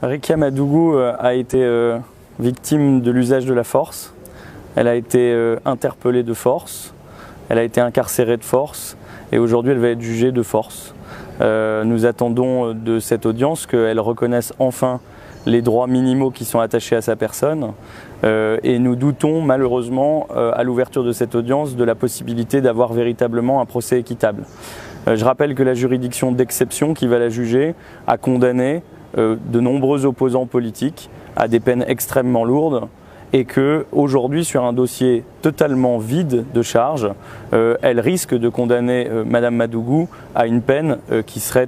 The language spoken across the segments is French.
Rekia Madougou a été victime de l'usage de la force. Elle a été interpellée de force, elle a été incarcérée de force et aujourd'hui elle va être jugée de force. Nous attendons de cette audience qu'elle reconnaisse enfin les droits minimaux qui sont attachés à sa personne et nous doutons malheureusement à l'ouverture de cette audience de la possibilité d'avoir véritablement un procès équitable. Je rappelle que la juridiction d'exception qui va la juger a condamné de nombreux opposants politiques à des peines extrêmement lourdes et qu'aujourd'hui, sur un dossier totalement vide de charges, elle risque de condamner Madame Madougou à une peine qui serait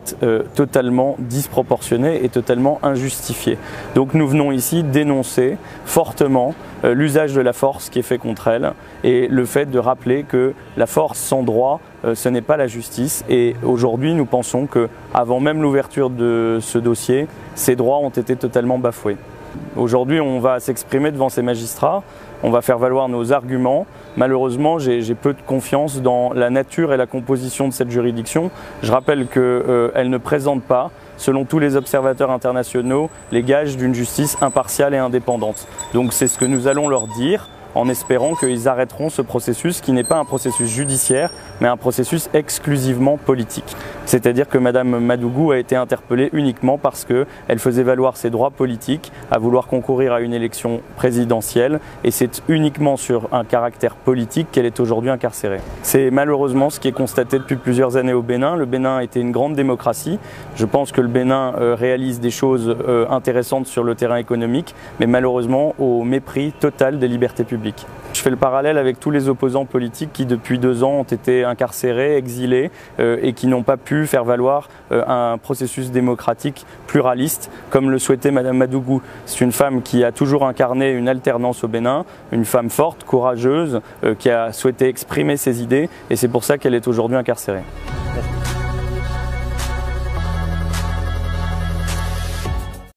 totalement disproportionnée et totalement injustifiée. Donc nous venons ici dénoncer fortement l'usage de la force qui est fait contre elle et le fait de rappeler que la force sans droit, ce n'est pas la justice. Et aujourd'hui, nous pensons qu'avant même l'ouverture de ce dossier, ces droits ont été totalement bafoués. Aujourd'hui, on va s'exprimer devant ces magistrats, on va faire valoir nos arguments. Malheureusement, j'ai peu de confiance dans la nature et la composition de cette juridiction. Je rappelle qu'elle ne présente pas, selon tous les observateurs internationaux, les gages d'une justice impartiale et indépendante. Donc c'est ce que nous allons leur dire, en espérant qu'ils arrêteront ce processus qui n'est pas un processus judiciaire, mais un processus exclusivement politique. C'est-à-dire que Madame Madougou a été interpellée uniquement parce qu'elle faisait valoir ses droits politiques à vouloir concourir à une élection présidentielle et c'est uniquement sur un caractère politique qu'elle est aujourd'hui incarcérée. C'est malheureusement ce qui est constaté depuis plusieurs années au Bénin. Le Bénin était une grande démocratie. Je pense que le Bénin réalise des choses intéressantes sur le terrain économique, mais malheureusement au mépris total des libertés publiques. Je fais le parallèle avec tous les opposants politiques qui depuis 2 ans ont été incarcérés, exilés et qui n'ont pas pu faire valoir un processus démocratique pluraliste comme le souhaitait Madame Madougou. C'est une femme qui a toujours incarné une alternance au Bénin, une femme forte, courageuse, qui a souhaité exprimer ses idées et c'est pour ça qu'elle est aujourd'hui incarcérée.